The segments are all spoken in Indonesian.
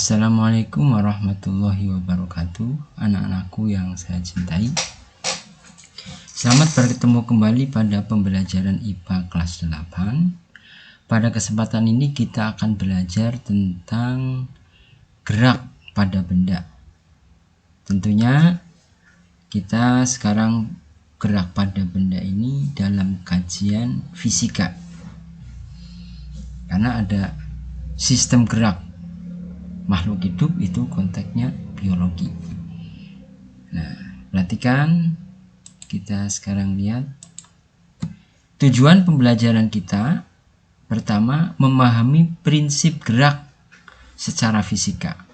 Assalamualaikum warahmatullahi wabarakatuh, anak-anakku yang saya cintai. Selamat bertemu kembali pada pembelajaran IPA kelas 8. Pada kesempatan ini kita akan belajar tentang gerak pada benda. Tentunya kita sekarang gerak pada benda ini dalam kajian fisika, karena ada sistem gerak makhluk hidup, itu konteksnya biologi. Nah, perhatikan, kita sekarang lihat tujuan pembelajaran kita. Pertama, memahami prinsip gerak secara fisika.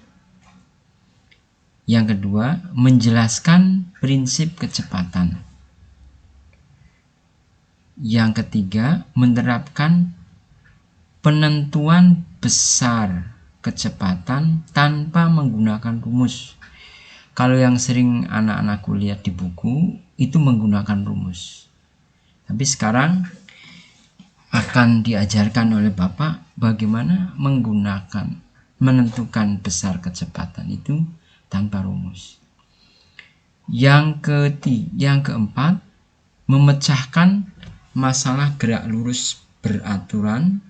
Yang kedua, menjelaskan prinsip kecepatan. Yang ketiga, menerapkan penentuan besar kecepatan tanpa menggunakan rumus. Kalau yang sering anak-anakku lihat di buku itu menggunakan rumus. Tapi sekarang akan diajarkan oleh Bapak bagaimana menentukan besar kecepatan itu tanpa rumus. Yang keempat, memecahkan masalah gerak lurus beraturan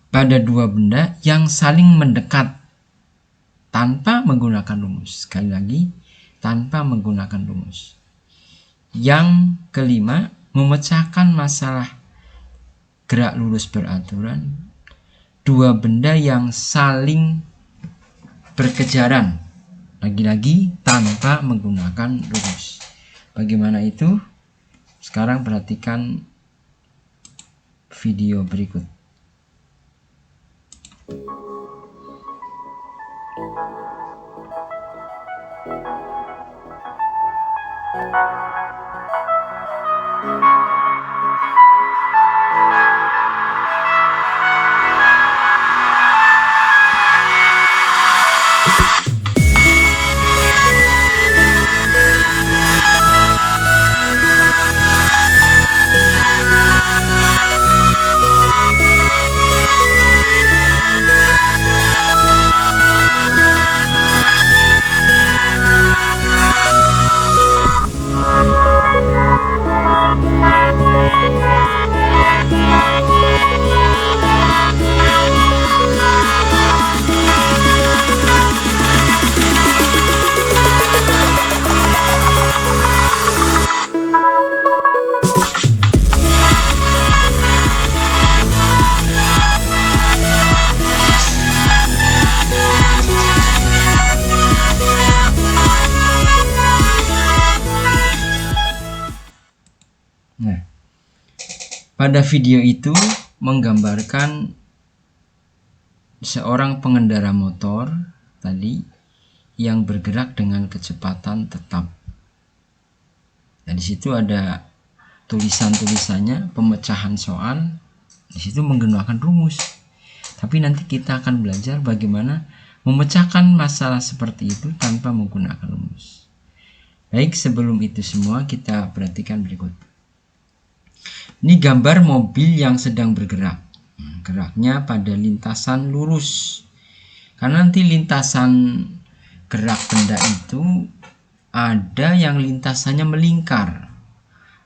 pada dua benda yang saling mendekat tanpa menggunakan rumus. Sekali lagi, tanpa menggunakan rumus. Yang kelima, memecahkan masalah gerak lurus beraturan dua benda yang saling berkejaran, lagi-lagi tanpa menggunakan rumus. Bagaimana itu? Sekarang perhatikan video berikut. Nah, pada video itu menggambarkan seorang pengendara motor tadi yang bergerak dengan kecepatan tetap. Nah, di situ ada tulisan-tulisannya, pemecahan soal. Di situ menggunakan rumus. Tapi nanti kita akan belajar bagaimana memecahkan masalah seperti itu tanpa menggunakan rumus. Baik, sebelum itu semua kita perhatikan berikut. Ini gambar mobil yang sedang bergerak. Geraknya pada lintasan lurus. Karena nanti lintasan gerak benda itu ada yang lintasannya melingkar,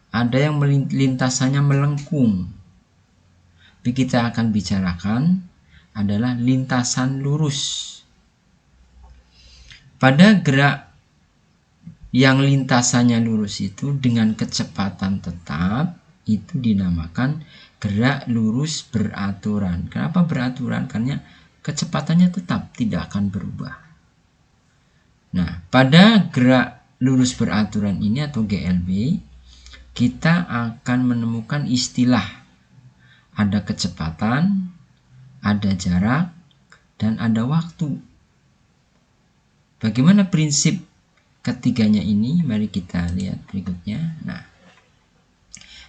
ada yang lintasannya melengkung. Tapi kita akan bicarakan adalah lintasan lurus. Pada gerak yang lintasannya lurus itu dengan kecepatan tetap, itu dinamakan gerak lurus beraturan. Kenapa beraturan? Karena kecepatannya tetap, tidak akan berubah. Nah, pada gerak lurus beraturan ini atau GLB, kita akan menemukan istilah. Ada kecepatan, ada jarak, dan ada waktu. Bagaimana prinsip ketiganya ini? Mari kita lihat berikutnya. Nah,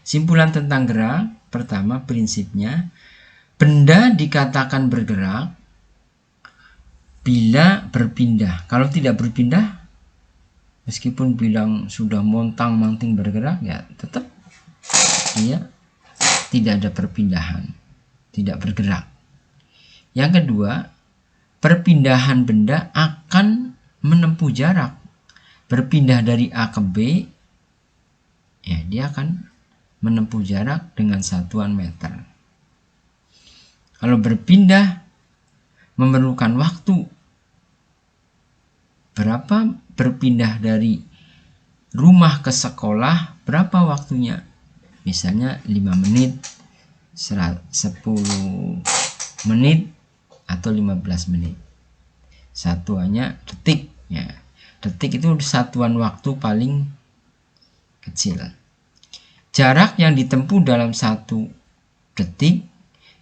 simpulan tentang gerak, pertama prinsipnya, benda dikatakan bergerak bila berpindah. Kalau tidak berpindah, meskipun bilang sudah montang-manting bergerak, ya tetap dia tidak ada perpindahan, tidak bergerak. Yang kedua, perpindahan benda akan menempuh jarak. Berpindah dari A ke B, ya dia akan menempuh jarak dengan satuan meter. Kalau berpindah memerlukan waktu, berapa berpindah dari rumah ke sekolah, berapa waktunya? Misalnya 5 menit, 10 menit, atau 15 menit. Satuannya detik, ya. Detik itu satuan waktu paling kecil. Jarak yang ditempuh dalam 1 detik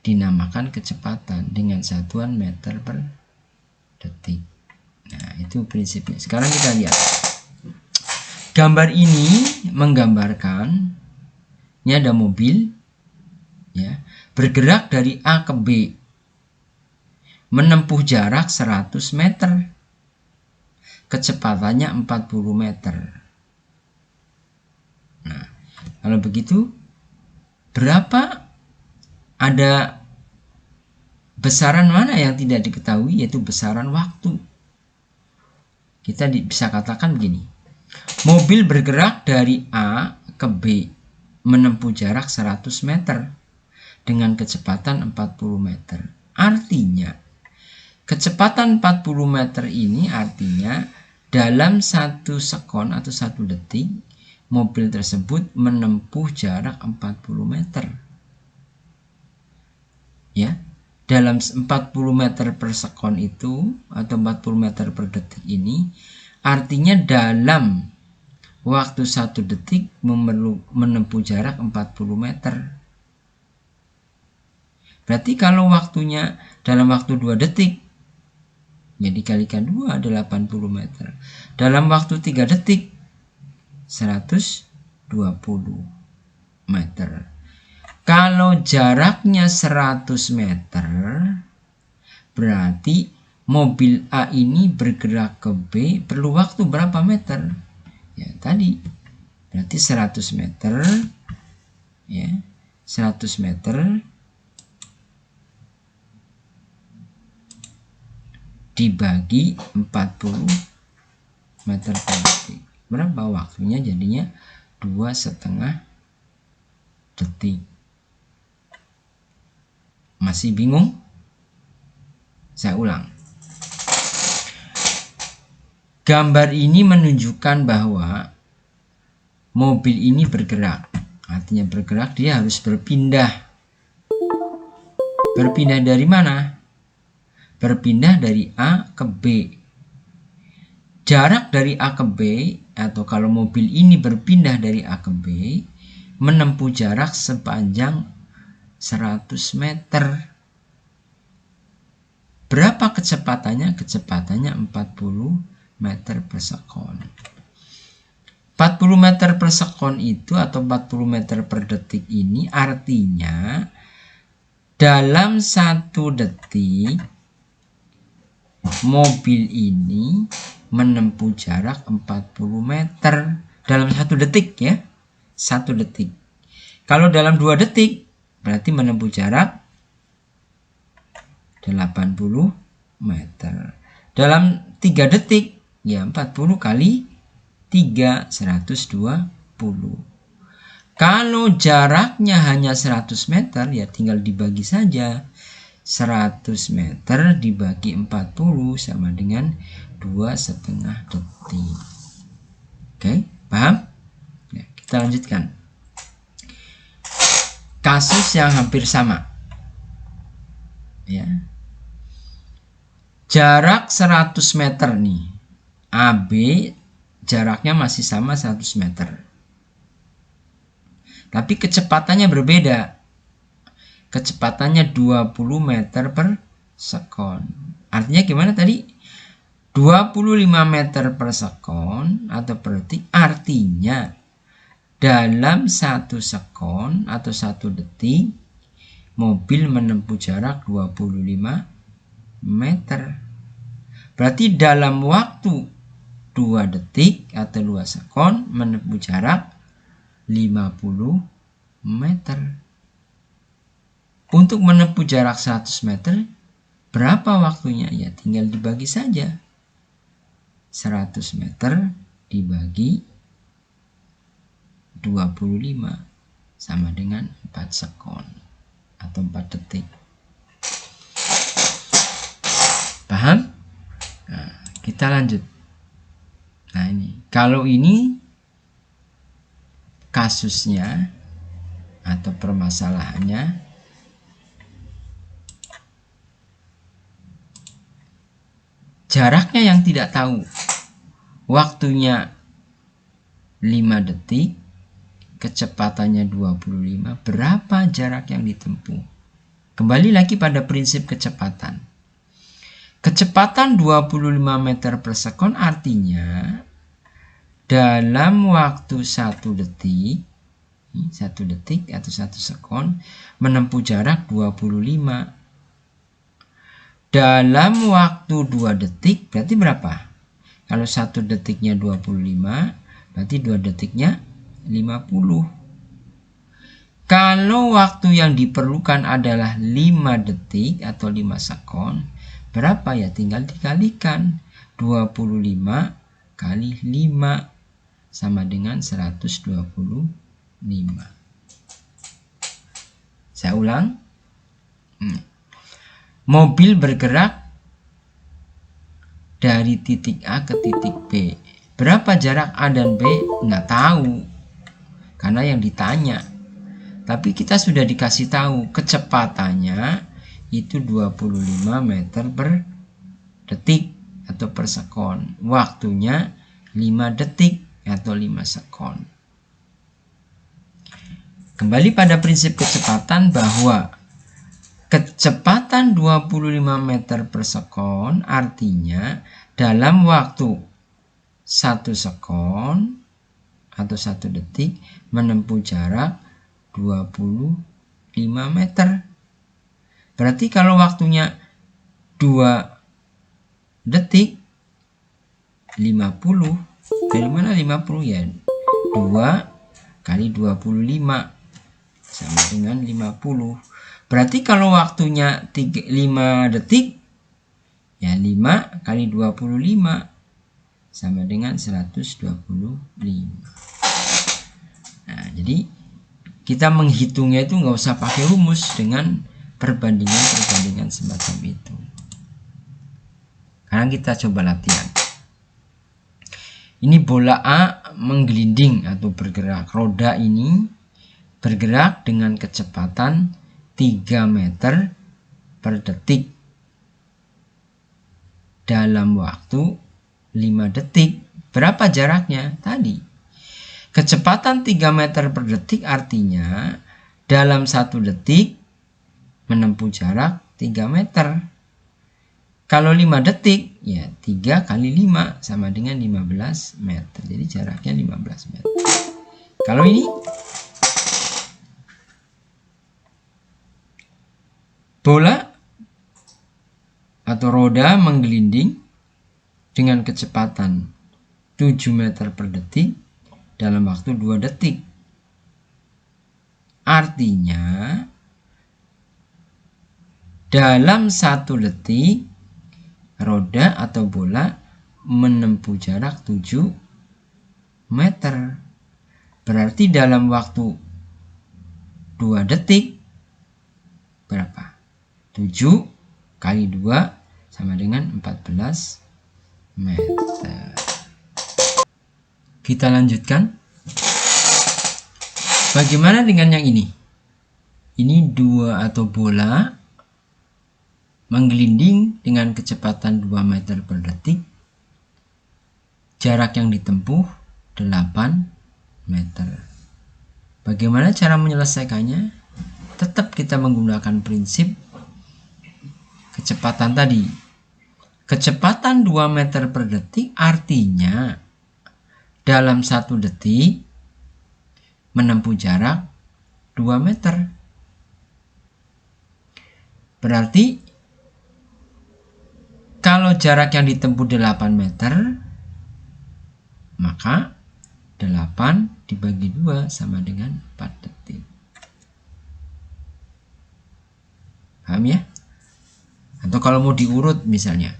dinamakan kecepatan dengan satuan meter per detik. Nah, itu prinsipnya. Sekarang kita lihat. Gambar ini menggambarkan, ini ada mobil, ya, bergerak dari A ke B, menempuh jarak 100 meter. Kecepatannya 40 meter. Nah, kalau begitu, berapa, ada besaran mana yang tidak diketahui, yaitu besaran waktu. Kita bisa katakan begini. Mobil bergerak dari A ke B, menempuh jarak 100 meter dengan kecepatan 40 meter. Artinya, kecepatan 40 meter ini artinya dalam 1 sekon atau 1 detik, mobil tersebut menempuh jarak 40 meter. Ya, dalam 40 meter per sekon itu atau 40 meter per detik ini artinya dalam waktu 1 detik menempuh jarak 40 meter. Berarti kalau waktunya dalam waktu 2 detik, ya dikalikan 2 ada 80 meter. Dalam waktu 3 detik 120 meter. Kalau jaraknya 100 meter, berarti mobil A ini bergerak ke B perlu waktu berapa meter? Ya tadi. Berarti 100 meter, ya. 100 meter dibagi 40 meter per detik. Berapa waktunya? Jadinya 2,5 detik. Masih bingung? Saya ulang. Gambar ini menunjukkan bahwa mobil ini bergerak. Artinya bergerak, dia harus berpindah. Berpindah dari mana? Berpindah dari A ke B. Jarak dari A ke B, atau kalau mobil ini berpindah dari A ke B, menempuh jarak sepanjang 100 meter. Berapa kecepatannya? Kecepatannya 40 meter per sekon. 40 meter per sekon itu atau 40 meter per detik ini artinya dalam 1 detik mobil ini menempuh jarak 40 meter dalam 1 detik, ya. 1 detik. Kalau dalam 2 detik berarti menempuh jarak 80 meter. Dalam 3 detik, ya 40 kali 3, 120. Kalau jaraknya hanya 100 meter, ya tinggal dibagi saja. 100 meter dibagi 40 sama dengan 2,5 detik. Oke, paham? Ya, kita lanjutkan. Kasus yang hampir sama. Ya. Jarak 100 meter nih. AB jaraknya masih sama 100 meter. Tapi kecepatannya berbeda. Kecepatannya 20 meter per sekon. Artinya gimana tadi? 25 meter per sekon atau per detik. Artinya dalam 1 sekon atau 1 detik mobil menempuh jarak 25 meter. Berarti dalam waktu 2 detik atau 2 sekon menempuh jarak 50 meter. Untuk menempuh jarak 100 meter Berapa waktunya? Ya tinggal dibagi saja. 100 meter dibagi 25 sama dengan 4 sekon atau 4 detik. Paham? Nah, kita lanjut. Nah ini, kalau ini kasusnya atau permasalahannya jaraknya yang tidak tahu, waktunya 5 detik, kecepatannya 25, berapa jarak yang ditempuh? Kembali lagi pada prinsip kecepatan. Kecepatan 25 meter per sekon artinya dalam waktu 1 detik, 1 detik atau 1 sekon menempuh jarak 25. Dalam waktu 2 detik berarti berapa? Kalau 1 detiknya 25, berarti 2 detiknya 50. Kalau waktu yang diperlukan adalah 5 detik atau 5 sekon, berapa ya? Tinggal dikalikan. 25 kali 5 sama dengan 125. Saya ulang. Mobil bergerak dari titik A ke titik B. Berapa jarak A dan B? Nggak tahu, karena yang ditanya. Tapi kita sudah dikasih tahu kecepatannya itu 25 meter per detik atau per sekon. Waktunya 5 detik atau 5 sekon. Kembali pada prinsip kecepatan bahwa kecepatan 25 meter per sekon artinya dalam waktu 1 sekon atau 1 detik menempuh jarak 25 meter. Berarti kalau waktunya 2 detik 50. Dari mana 50 ya? 2 kali 25 sama dengan 50. Berarti kalau waktunya 5 detik ya 5 kali 25 sama dengan 125. Nah, jadi kita menghitungnya itu nggak usah pakai rumus dengan perbandingan semacam itu. Sekarang kita coba latihan. Ini bola A menggelinding atau bergerak. Roda ini bergerak dengan kecepatan 3 meter per detik dalam waktu 5 detik. Berapa jaraknya? Tadi. Kecepatan 3 meter per detik artinya dalam 1 detik menempuh jarak 3 meter. Kalau 5 detik, ya 3 kali 5 sama dengan 15 meter. Jadi jaraknya 15 meter. Kalau ini, bola atau roda menggelinding dengan kecepatan 7 meter per detik dalam waktu 2 detik. Artinya, dalam 1 detik, roda atau bola menempuh jarak 7 meter. Berarti dalam waktu 2 detik, berapa? 7 kali 2 sama dengan 14 meter. Kita lanjutkan. Bagaimana dengan yang ini? Ini 2 atau bola menggelinding dengan kecepatan 2 meter per detik. Jarak yang ditempuh 8 meter. Bagaimana cara menyelesaikannya? Tetap kita menggunakan prinsip kecepatan tadi. Kecepatan 2 meter per detik artinya dalam 1 detik menempuh jarak 2 meter. Berarti kalau jarak yang ditempuh 8 meter, maka 8 dibagi 2 sama dengan 4 detik. Paham ya? Atau kalau mau diurut misalnya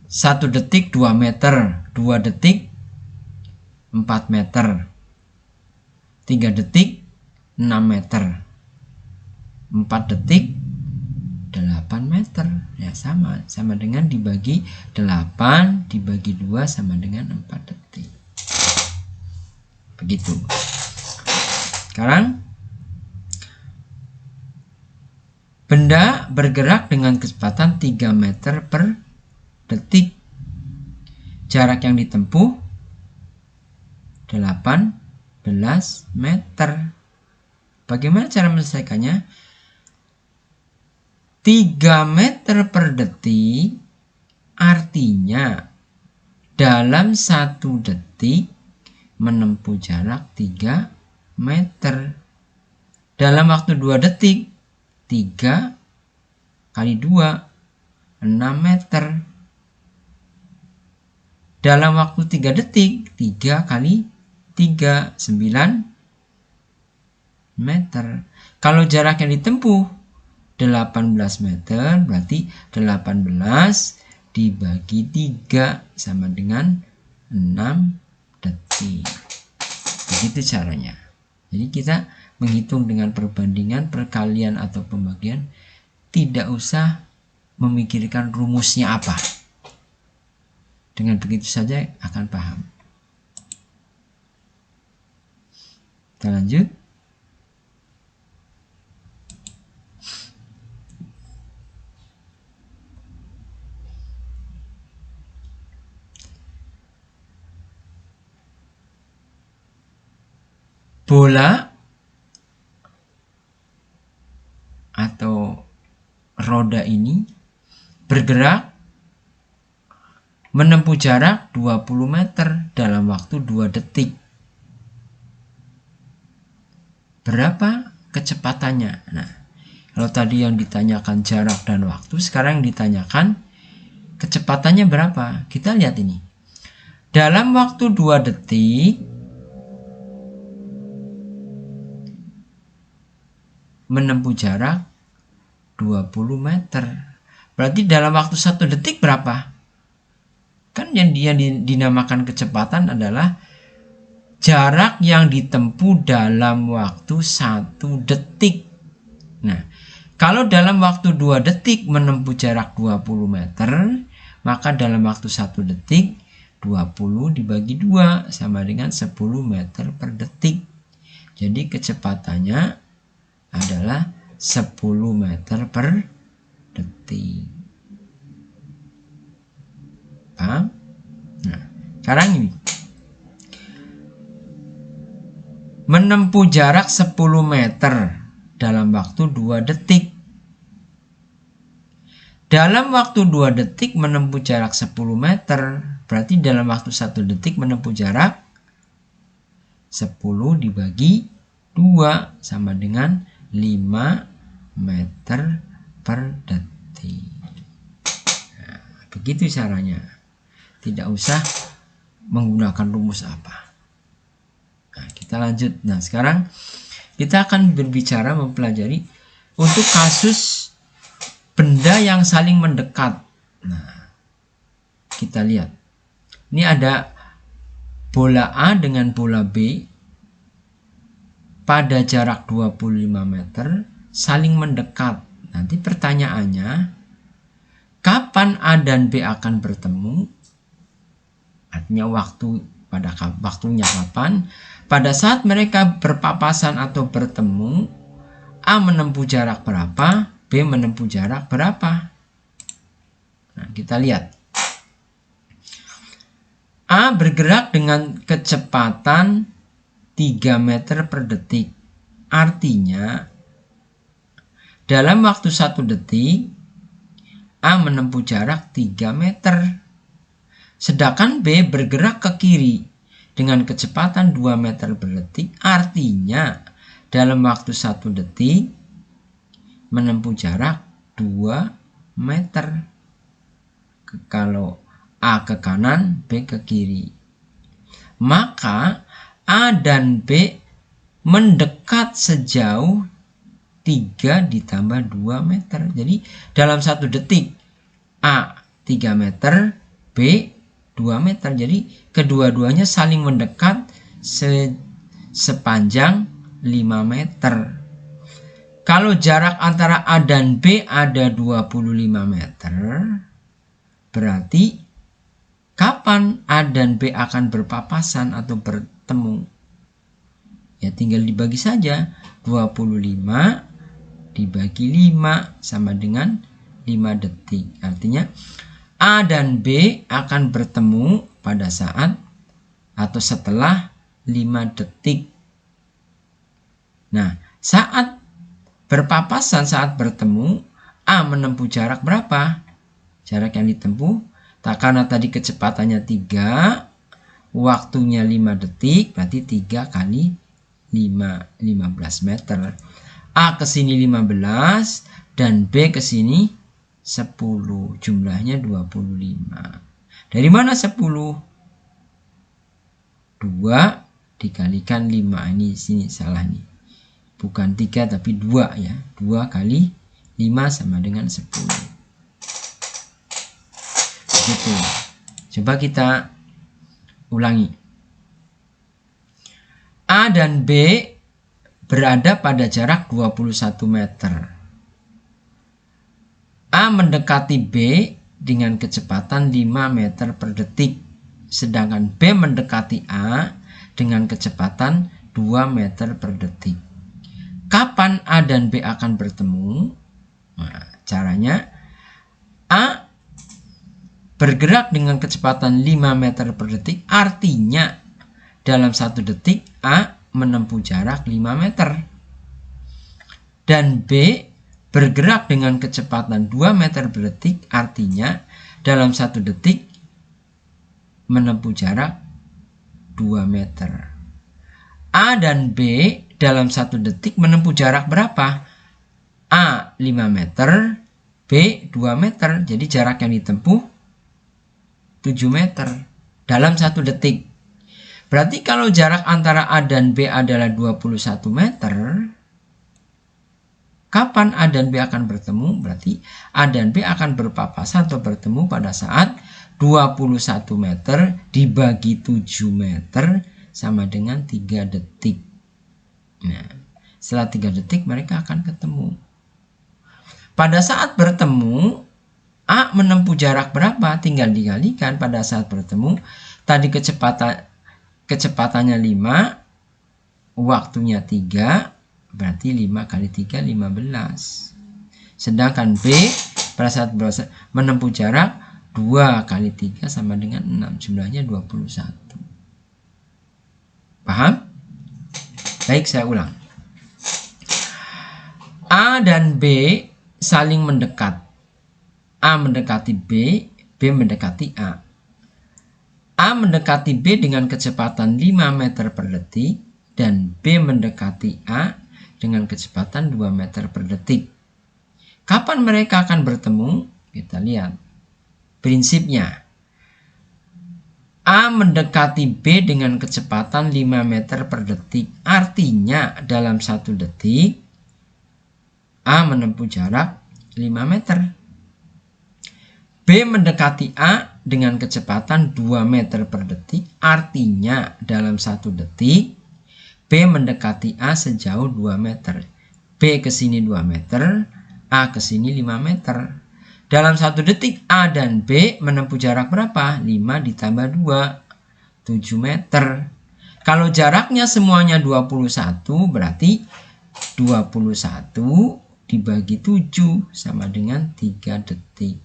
1 detik 2 meter, 2 detik 4 meter, 3 detik 6 meter, 4 detik 8 meter. Ya sama dengan dibagi 8 dibagi 2 sama dengan 4 detik. Begitu. Sekarang benda bergerak dengan kecepatan 3 meter per detik. Jarak yang ditempuh 18 meter. Bagaimana cara menyelesaikannya? 3 meter per detik artinya dalam 1 detik menempuh jarak 3 meter. Dalam waktu 2 detik 3 kali 2 6 meter. Dalam waktu 3 detik 3 kali 3 9 meter. Kalau jarak yang ditempuh 18 meter berarti 18 dibagi 3 sama dengan 6 detik. Begitu caranya. Jadi kita menghitung dengan perbandingan, perkalian atau pembagian, tidak usah memikirkan rumusnya apa. Dengan begitu saja akan paham. Kita lanjut. Bola atau roda ini bergerak menempuh jarak 20 meter dalam waktu 2 detik. Berapa kecepatannya? Nah, kalau tadi yang ditanyakan jarak dan waktu, sekarang ditanyakan kecepatannya berapa? Kita lihat ini. Dalam waktu 2 detik menempuh jarak 20 meter. Berarti dalam waktu 1 detik berapa? Kan yang dinamakan kecepatan adalah jarak yang ditempuh dalam waktu 1 detik. Nah, kalau dalam waktu 2 detik menempuh jarak 20 meter, maka dalam waktu 1 detik 20 dibagi 2 sama dengan 10 meter per detik. Jadi kecepatannya adalah 10 meter per detik. Paham? Nah, sekarang ini menempuh jarak 10 meter dalam waktu 2 detik. Dalam waktu 2 detik menempuh jarak 10 meter, berarti dalam waktu 1 detik menempuh jarak 10 dibagi 2 sama dengan 5 meter per detik. Nah, begitu caranya. Tidak usah menggunakan rumus apa. Nah, kita lanjut. Nah, sekarang kita akan berbicara mempelajari untuk kasus benda yang saling mendekat. Nah, kita lihat. Ini ada bola A dengan bola B pada jarak 25 meter saling mendekat. Nanti pertanyaannya, kapan A dan B akan bertemu? Artinya waktunya kapan? Pada saat mereka berpapasan atau bertemu, A menempuh jarak berapa, B menempuh jarak berapa? Nah, kita lihat. A bergerak dengan kecepatan 3 meter per detik. Artinya dalam waktu 1 detik A menempuh jarak 3 meter. Sedangkan B bergerak ke kiri dengan kecepatan 2 meter per detik. Artinya dalam waktu 1 detik menempuh jarak 2 meter. Kalau A ke kanan, B ke kiri. Maka A dan B mendekat sejauh 3 ditambah 2 meter. Jadi dalam 1 detik A 3 meter, B 2 meter. Jadi kedua-duanya saling mendekat sepanjang 5 meter. Kalau jarak antara A dan B ada 25 meter, berarti kapan A dan B akan berpapasan atau bertemu? Ya tinggal dibagi saja. 25 dibagi 5 sama dengan 5 detik. Artinya A dan B akan bertemu pada saat atau setelah 5 detik. Nah, saat berpapasan, saat bertemu, A menempuh jarak berapa? Jarak yang ditempuh, karena tadi kecepatannya 3, waktunya 5 detik, berarti 3 kali 5, 15 meter. A ke sini 15 dan B ke sini 10. Jumlahnya 25. Dari mana 10? 2 dikalikan 5. Ini sini salah nih. Bukan 3 tapi 2 ya. 2 kali 5 sama dengan 10. Begitu. Coba kita ulangi. A dan B berada pada jarak 21 meter. A mendekati B dengan kecepatan 5 meter per detik. Sedangkan B mendekati A dengan kecepatan 2 meter per detik. Kapan A dan B akan bertemu? Nah, caranya A bergerak dengan kecepatan 5 meter per detik, artinya dalam 1 detik A menempuh jarak 5 meter. Dan B bergerak dengan kecepatan 2 meter per detik, artinya dalam 1 detik menempuh jarak 2 meter. A dan B dalam 1 detik menempuh jarak berapa? A 5 meter, B 2 meter. Jadi jarak yang ditempuh 7 meter dalam 1 detik. Berarti kalau jarak antara A dan B adalah 21 meter, kapan A dan B akan bertemu? Berarti A dan B akan berpapasan atau bertemu pada saat 21 meter dibagi 7 meter sama dengan 3 detik. Nah, setelah 3 detik mereka akan ketemu. Pada saat bertemu, A menempuh jarak berapa? Tinggal dikalikan pada saat bertemu. Tadi kecepatannya 5, waktunya 3, berarti 5 kali 3, 15. Sedangkan B pada saat menempuh jarak 2 kali 3 sama dengan 6, jumlahnya 21. Paham? Baik, saya ulang. A dan B saling mendekat. A mendekati B, B mendekati A. A mendekati B dengan kecepatan 5 meter per detik dan B mendekati A dengan kecepatan 2 meter per detik. Kapan mereka akan bertemu? Kita lihat prinsipnya. A mendekati B dengan kecepatan 5 meter per detik. Artinya dalam 1 detik A menempuh jarak 5 meter. B mendekati A dengan kecepatan 2 meter per detik. Artinya dalam 1 detik B mendekati A sejauh 2 meter. B ke sini 2 meter, A ke sini 5 meter. Dalam 1 detik A dan B menempuh jarak berapa? 5 ditambah 2, 7 meter. Kalau jaraknya semuanya 21, berarti 21 dibagi 7 sama dengan 3 detik.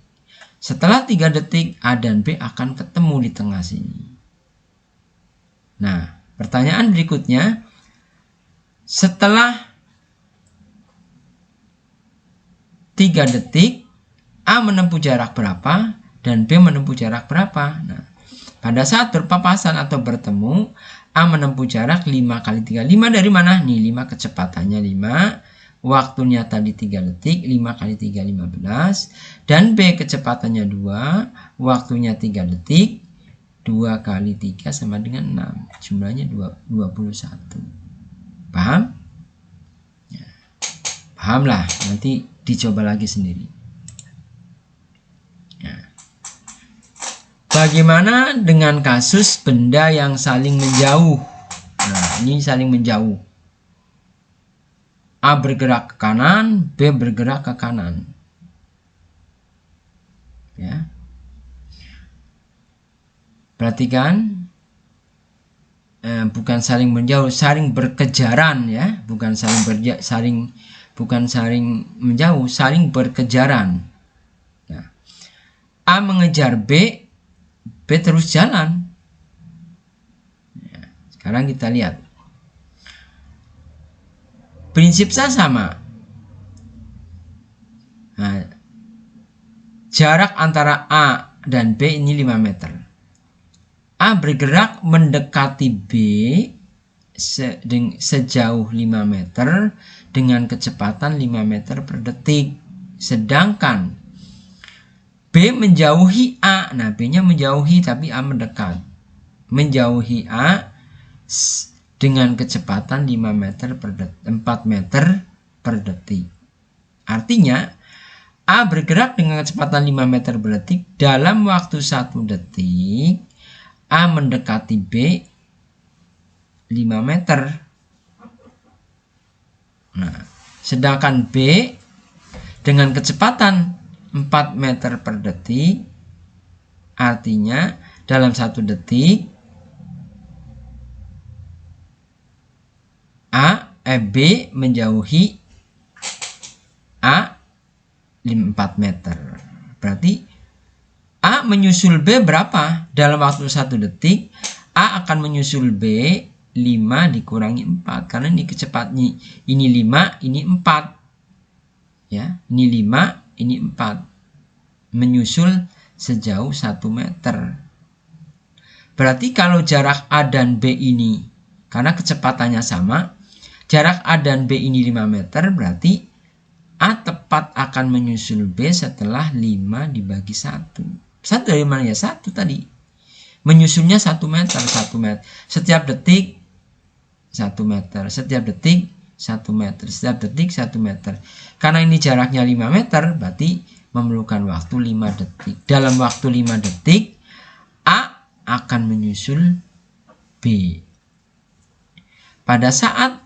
Setelah 3 detik A dan B akan ketemu di tengah sini. Nah, pertanyaan berikutnya, setelah 3 detik A menempuh jarak berapa dan B menempuh jarak berapa? Nah, pada saat berpapasan atau bertemu, A menempuh jarak 5 kali 3. 5 dari mana? Nih, 5 kecepatannya 5. Waktunya tadi 3 detik, 5 kali 3, 15. Dan B kecepatannya 2, waktunya 3 detik, 2 kali 3 sama dengan 6. Jumlahnya 21. Paham? Ya. Paham? paham lah, nanti dicoba lagi sendiri. Nah, bagaimana dengan kasus benda yang saling menjauh? Nah, ini saling menjauh. A bergerak ke kanan, B bergerak ke kanan. Ya. Perhatikan, bukan saling menjauh, saling berkejaran ya, bukan saling menjauh, saling berkejaran. Nah, A mengejar B, B terus jalan. Ya, sekarang kita lihat. Prinsipnya sama. Nah, jarak antara A dan B ini 5 meter. A bergerak mendekati B sejauh 5 meter dengan kecepatan 5 meter per detik. Sedangkan B menjauhi A. Nah, B-nya menjauhi tapi A mendekat. Menjauhi A dengan kecepatan 5 meter per detik, 4 meter per detik. Artinya A bergerak dengan kecepatan 5 meter per detik. Dalam waktu 1 detik A mendekati B 5 meter. Nah, sedangkan B dengan kecepatan 4 meter per detik, artinya dalam 1 detik B menjauhi A 4 meter. Berarti A menyusul B berapa? Dalam waktu 1 detik A akan menyusul B 5 dikurangi 4. Karena ini kecepatnya ini 5, ini 4. Ya, ini 5, ini 4. Menyusul sejauh 1 meter. Berarti kalau jarak A dan B ini, karena kecepatannya sama, jarak A dan B ini 5 meter, berarti A tepat akan menyusul B setelah 5 dibagi 1. 1 dari mana ya? 1 tadi. Menyusulnya 1 meter, 1 meter. Setiap detik 1 meter. Setiap detik 1 meter. Setiap detik 1 meter. Karena ini jaraknya 5 meter, berarti memerlukan waktu 5 detik. Dalam waktu 5 detik, A akan menyusul B. Pada saat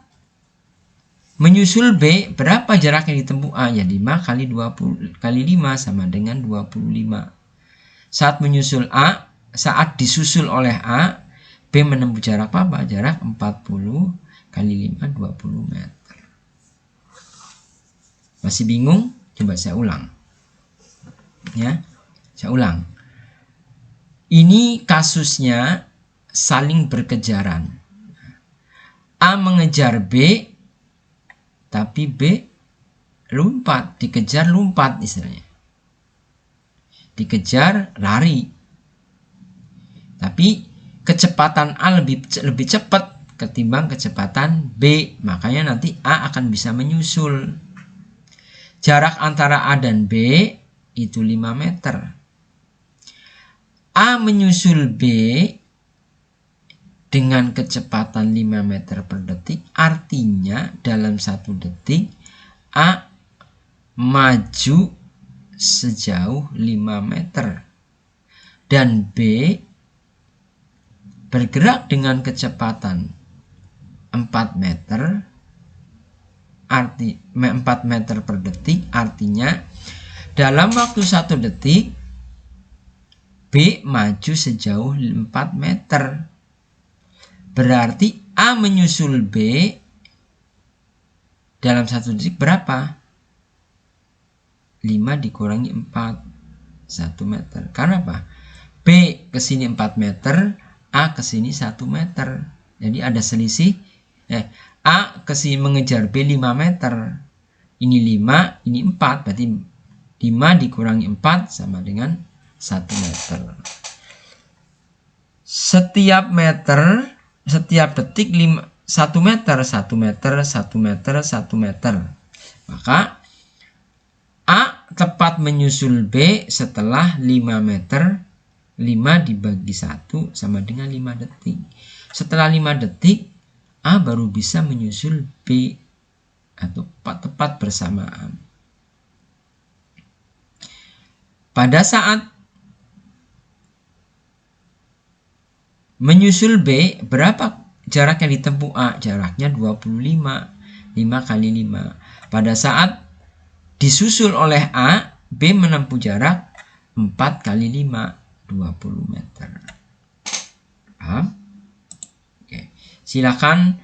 menyusul B, berapa jarak yang ditempuh A? Ya 5 kali 20 kali 5 sama dengan 25. Saat menyusul A, saat disusul oleh A, B menempuh jarak apa? Jarak 40 kali 5, 20 meter. Masih bingung? Coba saya ulang. Ya, saya ulang. Ini kasusnya saling berkejaran. A mengejar B, tapi B lompat, dikejar lompat istilahnya. Dikejar lari. Tapi kecepatan A lebih cepat ketimbang kecepatan B. Makanya nanti A akan bisa menyusul. Jarak antara A dan B itu 5 meter. A menyusul B dengan kecepatan 5 meter per detik, artinya dalam 1 detik A maju sejauh 5 meter dan B bergerak dengan kecepatan 4 meter 4 meter per detik, artinya dalam waktu 1 detik B maju sejauh 4 meter. Berarti A menyusul B dalam 1 detik berapa? 5 dikurangi 4, 1 meter. Karena apa? B ke sini 4 meter, A ke sini 1 meter. Jadi ada selisih. A ke sini mengejar B 5 meter. Ini 5, ini 4. Berarti 5 dikurangi 4 sama dengan 1 meter. Setiap detik 1 meter, 1 meter, 1 meter, 1 meter. Maka A tepat menyusul B setelah 5 meter. 5 dibagi 1 sama dengan 5 detik. Setelah 5 detik A baru bisa menyusul B. atau tepat bersamaan. Pada saat menyusul B, berapa jarak yang ditempuh A? Jaraknya 25. 5 kali 5. Pada saat disusul oleh A, B menempuh jarak 4 kali 5, 20 meter. Paham? Oke. Silakan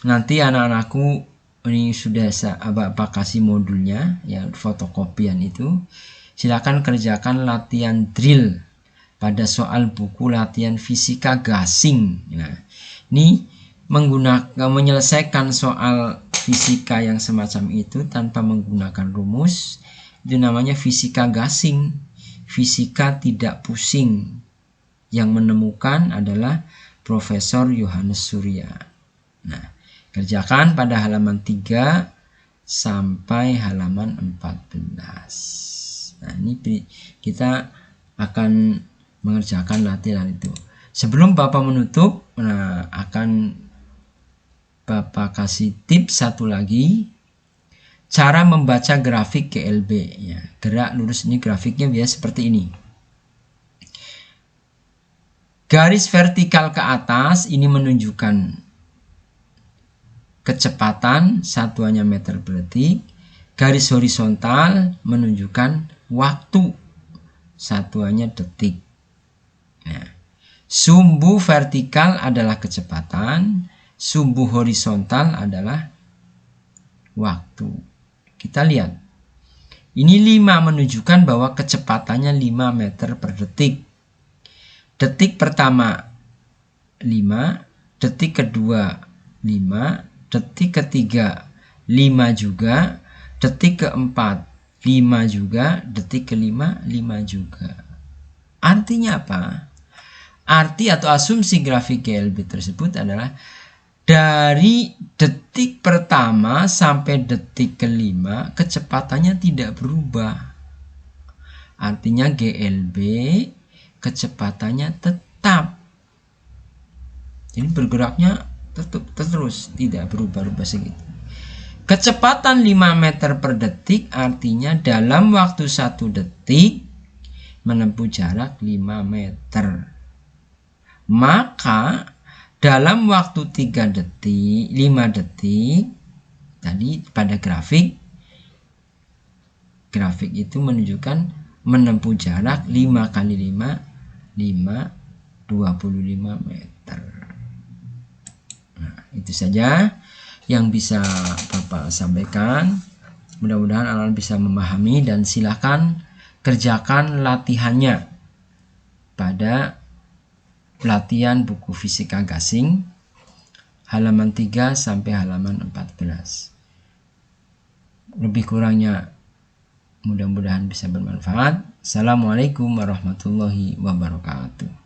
nanti anak-anakku, ini sudah Bapak kasih modulnya, ya, fotokopian itu. Silakan kerjakan latihan drill pada soal buku latihan fisika gasing. Nah, ini menyelesaikan soal fisika yang semacam itu tanpa menggunakan rumus, itu namanya fisika gasing, fisika tidak pusing. Yang menemukan adalah Profesor Yohanes Surya. Nah, kerjakan pada halaman 3 sampai halaman 14. Nah, ini kita akan mengerjakan latihan itu. Sebelum Bapak menutup, akan Bapak kasih tips satu lagi, cara membaca grafik GLB. Ya, gerak lurus ini grafiknya biasa seperti ini. Garis vertikal ke atas ini menunjukkan kecepatan, satuannya meter per detik. Garis horizontal menunjukkan waktu, satuannya detik. Nah, sumbu vertikal adalah kecepatan, sumbu horizontal adalah waktu. Kita lihat. Ini 5 menunjukkan bahwa kecepatannya 5 meter per detik. Detik pertama 5, detik kedua 5, detik ketiga 5 juga, detik keempat 5 juga, detik kelima 5 juga. Artinya apa? Arti atau asumsi grafik GLB tersebut adalah dari detik pertama sampai detik kelima kecepatannya tidak berubah. Artinya GLB kecepatannya tetap. Jadi bergeraknya tetap terus, tidak berubah-ubah segitu. Kecepatan 5 meter per detik artinya dalam waktu 1 detik menempuh jarak 5 meter. Maka dalam waktu 3 detik, 5 detik, tadi pada grafik itu menunjukkan menempuh jarak 5 kali 5, 25 meter. Nah, itu saja yang bisa Bapak sampaikan. Mudah-mudahan anak-anak bisa memahami, dan silakan kerjakan latihannya pada latihan buku fisika gasing halaman 3 sampai halaman 14. Lebih kurangnya mudah-mudahan bisa bermanfaat. Assalamualaikum warahmatullahi wabarakatuh.